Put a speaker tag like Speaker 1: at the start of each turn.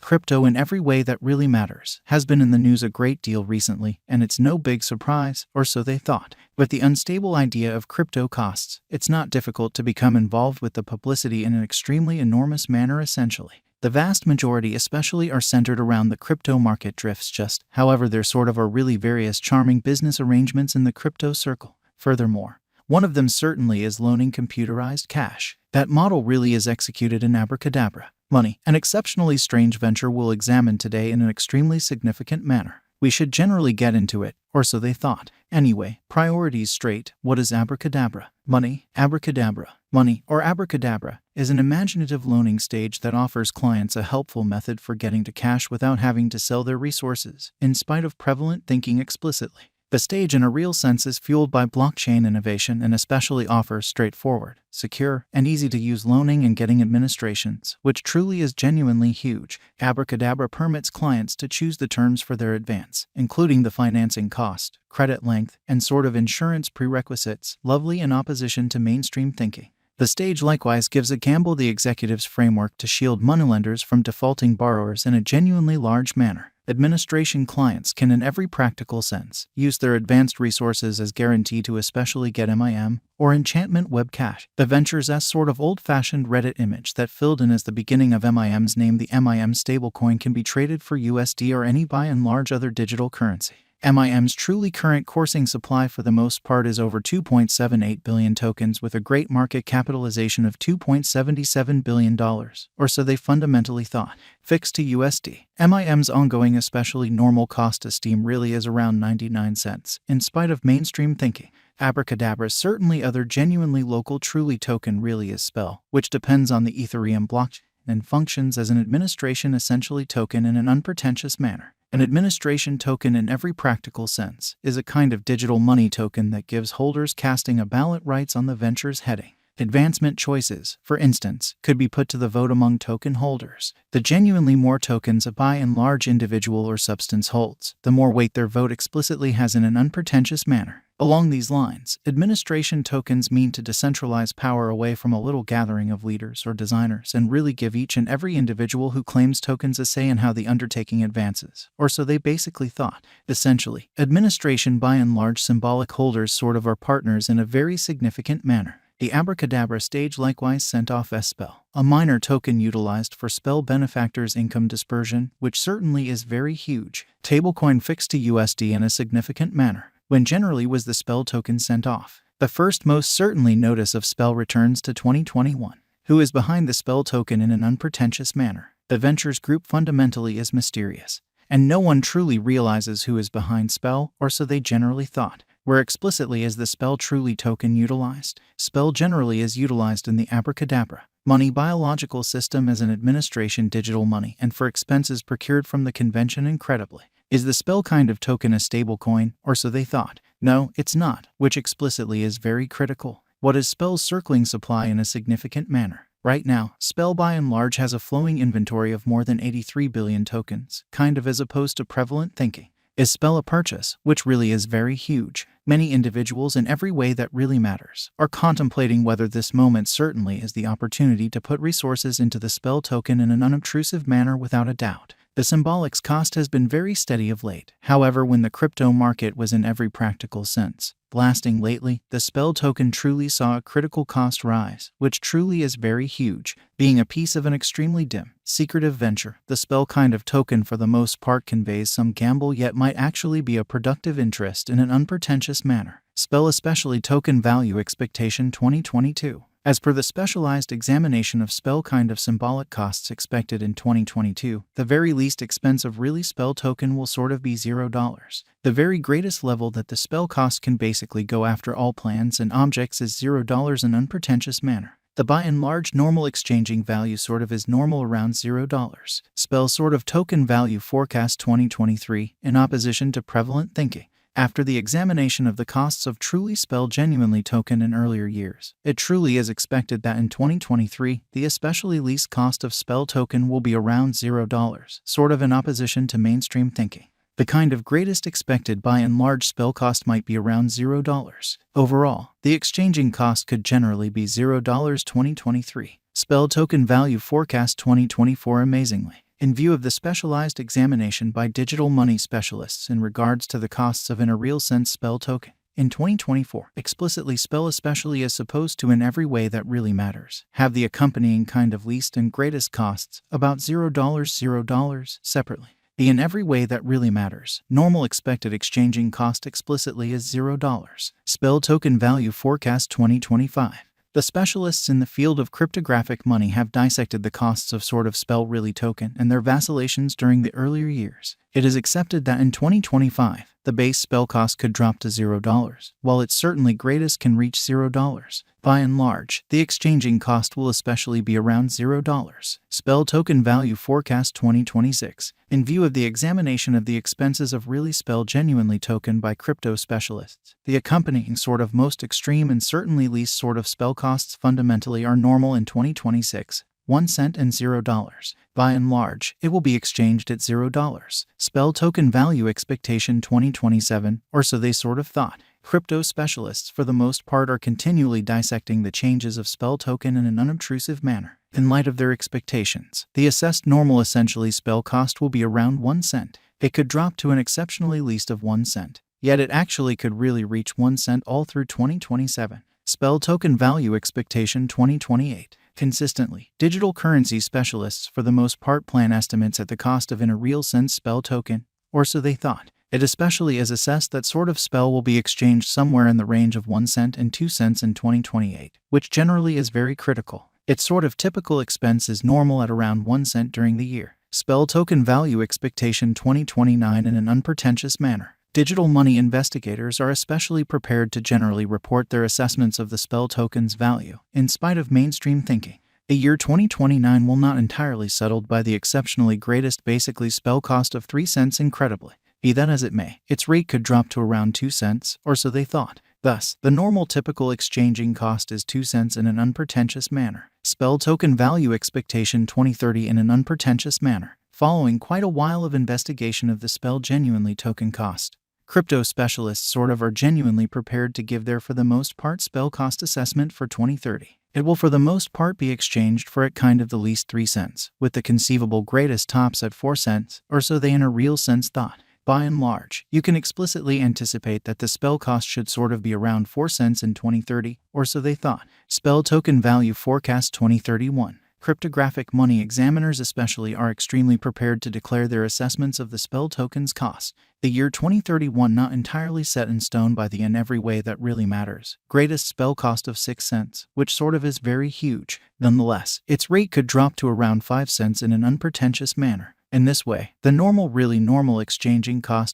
Speaker 1: Crypto in every way that really matters has been in the news a great deal recently, and it's no big surprise, or so they thought. With the unstable idea of crypto costs, it's not difficult to become involved with the publicity in an extremely enormous manner essentially. The vast majority especially are centered around the crypto market drifts just, however there sort of are really various charming business arrangements in the crypto circle. Furthermore, one of them certainly is loaning computerized cash. That model really is executed in abracadabra. Money, an exceptionally strange venture we'll examine today in an extremely significant manner. We should generally get into it, or so they thought. Anyway, priorities straight. What is abracadabra? Money, abracadabra. Money, or abracadabra, is an imaginative loaning stage that offers clients a helpful method for getting to cash without having to sell their resources, in spite of prevalent thinking explicitly. The stage in a real sense is fueled by blockchain innovation and especially offers straightforward, secure, and easy-to-use loaning and getting administrations, which truly is genuinely huge. Abracadabra permits clients to choose the terms for their advance, including the financing cost, credit length, and sort of insurance prerequisites, lovely in opposition to mainstream thinking. The stage likewise gives a gamble the executive's framework to shield moneylenders from defaulting borrowers in a genuinely large manner. Administration clients can in every practical sense use their advanced resources as guarantee to especially get MIM or enchantment web cash. The venture's sort of old-fashioned Reddit image that filled in as the beginning of MIM's name, the MIM stablecoin, can be traded for USD or any by and large other digital currency. MIM's truly current coursing supply for the most part is over 2.78 billion tokens with a great market capitalization of $2.77 billion, or so they fundamentally thought. Fixed to USD. MIM's ongoing especially normal cost to steam really is around 99 cents, in spite of mainstream thinking. Abracadabra's certainly other genuinely local truly token really is Spell, which depends on the Ethereum blockchain and functions as an administration essentially token in an unpretentious manner. An administration token in every practical sense is a kind of digital money token that gives holders casting a ballot rights on the venture's heading. Advancement choices, for instance, could be put to the vote among token holders. The genuinely more tokens a by and large individual or substance holds, the more weight their vote explicitly has in an unpretentious manner. Along these lines, administration tokens mean to decentralize power away from a little gathering of leaders or designers and really give each and every individual who claims tokens a say in how the undertaking advances, or so they basically thought. Essentially, administration by and large symbolic holders sort of are partners in a very significant manner. The Abracadabra stage likewise sent off Spell, a minor token utilized for Spell benefactors' income dispersion, which certainly is very huge. Stablecoin fixed to USD in a significant manner. When generally was the Spell token sent off? The first most certainly notice of Spell returns to 2021. Who is behind the Spell token in an unpretentious manner? The venture's group fundamentally is mysterious, and no one truly realizes who is behind Spell, or so they generally thought. Where explicitly is the Spell truly token utilized? Spell generally is utilized in the Abracadabra money biological system as an administration digital money and for expenses procured from the convention. Incredibly, is the Spell kind of token a stablecoin, or so they thought? No, it's not, which explicitly is very critical. What is Spell's circling supply in a significant manner? Right now, Spell by and large has a flowing inventory of more than 83 billion tokens, kind of as opposed to prevalent thinking. Is Spell a purchase, which really is very huge? Many individuals in every way that really matters are contemplating whether this moment certainly is the opportunity to put resources into the Spell token in an unobtrusive manner without a doubt. The symbolics cost has been very steady of late. However, when the crypto market was in every practical sense blasting lately, the Spell token truly saw a critical cost rise, which truly is very huge. Being a piece of an extremely dim, secretive venture, the Spell kind of token for the most part conveys some gamble yet might actually be a productive interest in an unpretentious manner. Spell especially token value expectation 2022. As per the specialized examination of Spell kind of symbolic costs expected in 2022, the very least expensive really Spell token will sort of be $0. The very greatest level that the Spell cost can basically go after all plans and objects is $0 in unpretentious manner. The by and large normal exchanging value sort of is normal around $0. Spell sort of token value forecast 2023 in opposition to prevalent thinking. After the examination of the costs of truly Spell genuinely token in earlier years, it truly is expected that in 2023, the especially least cost of Spell token will be around $0, sort of in opposition to mainstream thinking. The kind of greatest expected by and large Spell cost might be around $0. Overall, the exchanging cost could generally be $0 2023. Spell token value forecast 2024 amazingly. In view of the specialized examination by digital money specialists in regards to the costs of in a real sense spell token, in 2024, explicitly spell especially as opposed to in every way that really matters, have the accompanying kind of least and greatest costs, about $0 separately. The in every way that really matters, normal expected exchanging cost explicitly is $0. Spell token value forecast 2025. The specialists in the field of cryptographic money have dissected the costs of sort of spell really token and their vacillations during the earlier years. It is accepted that in 2025, the base spell cost could drop to $0, while its certainly greatest can reach $0. By and large, the exchanging cost will especially be around $0. Spell token value forecast 2026. In view of the examination of the expenses of really spell genuinely token by crypto specialists, the accompanying sort of most extreme and certainly least sort of spell costs fundamentally are normal in 2026. 1 cent and $0. By and large, it will be exchanged at $0. Spell token value expectation 2027, or so they sort of thought. Crypto specialists for the most part are continually dissecting the changes of spell token in an unobtrusive manner. In light of their expectations, the assessed normal essentially spell cost will be around 1 cent. It could drop to an exceptionally least of 1 cent. Yet it actually could really reach 1 cent all through 2027. Spell token value expectation 2028. Consistently, digital currency specialists for the most part plan estimates at the cost of in a real sense spell token, or so they thought. It especially is assessed that sort of spell will be exchanged somewhere in the range of 1 cent and 2 cents in 2028, which generally is very critical. Its sort of typical expense is normal at around 1 cent during the year. Spell token value expectation 2029 in an unpretentious manner. Digital money investigators are especially prepared to generally report their assessments of the spell token's value, in spite of mainstream thinking. The year 2029 will not entirely settled by the exceptionally greatest basically spell cost of 3 cents incredibly. Be that as it may, its rate could drop to around 2 cents, or so they thought. Thus, the normal typical exchanging cost is 2 cents in an unpretentious manner. Spell token value expectation 2030 in an unpretentious manner, following quite a while of investigation of the spell genuinely token cost. Crypto specialists sort of are genuinely prepared to give their for the most part spell cost assessment for 2030. It will for the most part be exchanged for at kind of the least 3 cents, with the conceivable greatest tops at 4 cents, or so they in a real sense thought. By and large, you can explicitly anticipate that the spell cost should sort of be around 4 cents in 2030, or so they thought. Spell token value forecast 2031. Cryptographic money examiners especially are extremely prepared to declare their assessments of the spell token's cost. The year 2031 not entirely set in stone by the in every way that really matters. Greatest spell cost of 6 cents, which sort of is very huge. Nonetheless, its rate could drop to around 5 cents in an unpretentious manner. In this way, the really normal exchanging cost